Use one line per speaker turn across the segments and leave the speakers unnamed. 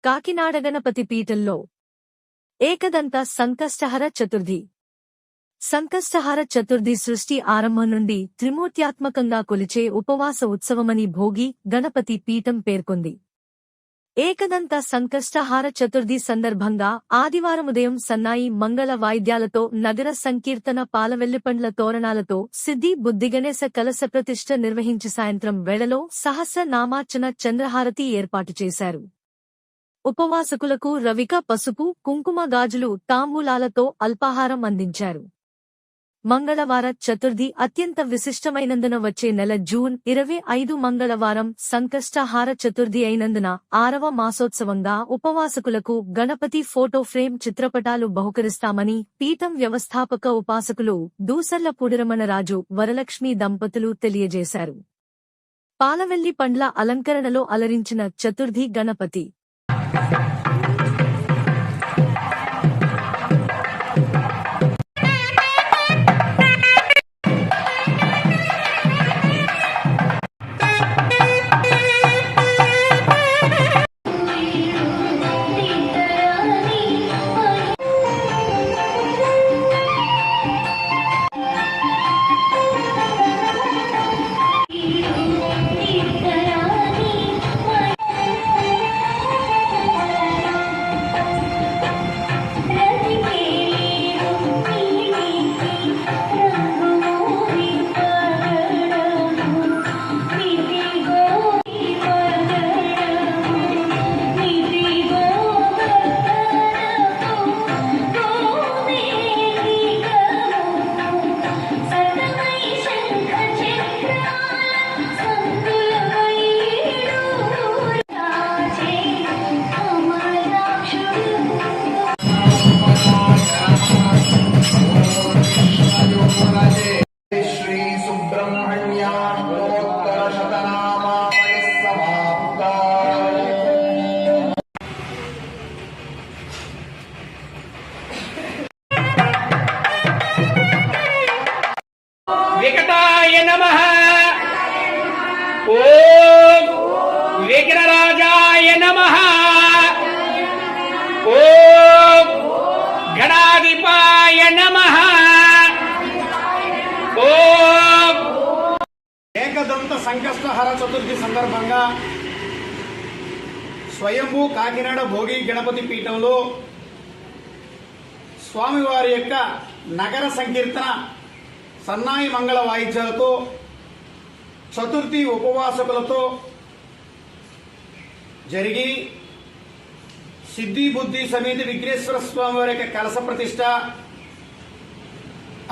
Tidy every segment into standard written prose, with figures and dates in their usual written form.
కాకినాడ గణపతి పీఠంలో ఏకదంత సంకష్టహర చతుర్థి. సంకష్టహర చతుర్థి సృష్టి ఆరంభం నుండి త్రిమూర్త్యాత్మకంగా కొలిచే ఉపవాస ఉత్సవమని భోగి గణపతి పీఠం పేర్కొంది. ఏకదంత సంకష్టహార చతుర్థి సందర్భంగా ఆదివారం ఉదయం సన్నాయి మంగళ వాయిద్యాలతో నగర సంకీర్తన పాలవెల్లిపండ్ల తోరణాలతో సిద్ధి బుద్ధిగణేశ కలశ ప్రతిష్ఠ నిర్వహించి సాయంత్రం వేళలో సహస్ర నామార్చన చంద్రహారతి ఏర్పాటు చేశారు. ఉపవాసకులకు రవిక పసుపు కుంకుమ గాజులు తాంబూలాలతో అల్పాహారం అందించారు. మంగళవార చతుర్థి అత్యంత విశిష్టమైనందున వచ్చే నెల జూన్ 25 మంగళవారం సంకష్టహార చతుర్థి అయినందున 6వ మాసోత్సవంగా ఉపవాసకులకు గణపతి ఫోటో ఫ్రేమ్ చిత్రపటాలు బహుకరిస్తామని పీఠం వ్యవస్థాపక ఉపాసకులు దూసర్ల పుడిరమణరాజు వరలక్ష్మి దంపతులు తెలియజేశారు. పాలవెల్లి పండ్ల అలంకరణలో అలరించిన చతుర్థి గణపతి
विकटाय नमः। ओम विघ्नराजाय नमः। ओम गणाधिपाय नमः। ओम ఏకదంత సంకష్టహర చతుర్థి సందర్భంగా స్వయంభూ కాకినాడ భోగి గణపతి పీఠంలో స్వామివారి యొక్క నగర సంకీర్తన సన్నాయి మంగళ వాయిద్యాలతో చతుర్థి ఉపవాసకులతో జరిగి సిద్ధి బుద్ధి సమేత విఘ్నేశ్వర స్వామివారి యొక్క కలశ ప్రతిష్ట,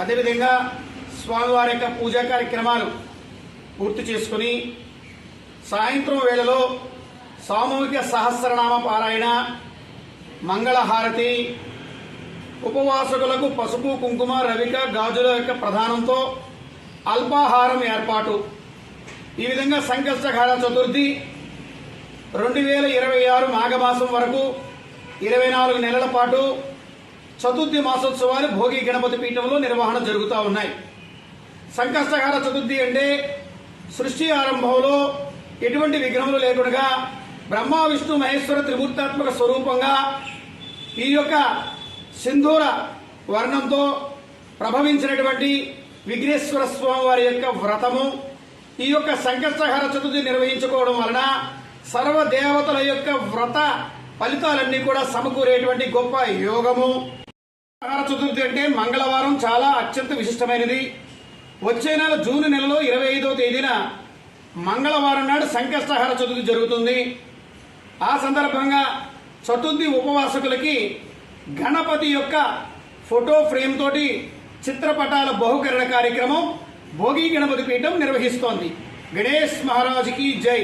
అదేవిధంగా స్వామివారి యొక్క పూజా కార్యక్రమాలు పూర్తి చేసుకుని సాయంత్రం వేళలో సామూహిక సహస్రనామ పారాయణ, మంగళహారతి, ఉపవాసకులకు పసుపు కుంకుమ రవిక గాజుల యొక్క ప్రధానంతో అల్పాహారం ఏర్పాటు. ఈ విధంగా సంకష్టహార చతుర్థి 2026 మాఘమాసం వరకు 24 నెలల పాటు చతుర్థి మాసోత్సవాలు భోగి గణపతి పీఠంలో నిర్వహణ జరుగుతూ ఉన్నాయి. సంకష్టహార చతుర్థి అంటే సృష్టి ఆరంభంలో ఎటువంటి విఘ్నములు లేకుండా బ్రహ్మ విష్ణు మహేశ్వర త్రిమూర్తాత్మక స్వరూపంగా ఈ యొక్క సింధూర వర్ణంతో ప్రభవించినటువంటి విఘ్నేశ్వర స్వామి వారి యొక్క వ్రతము, ఈ యొక్క సంకష్టహార చతుర్థి నిర్వహించుకోవడం వలన సర్వ దేవతల యొక్క వ్రత ఫలితాలన్నీ కూడా సమకూరేటువంటి గొప్ప యోగము. సంకష్టహార చతుర్థి అంటే మంగళవారం చాలా అత్యంత విశిష్టమైనది. వచ్చే నెల జూన్ నెలలో 25వ తేదీన మంగళవారం నాడు సంకష్టహార చతుర్థి జరుగుతుంది. ఆ సందర్భంగా చతుర్థి ఉపవాసకులకి గణపతి యొక్క ఫోటో ఫ్రేమ్ తోటి చిత్రపటాల బహుకరణ కార్యక్రమం భోగి గణపతి పీఠం నిర్వహిస్తోంది. గణేష్ మహారాజుకి జై.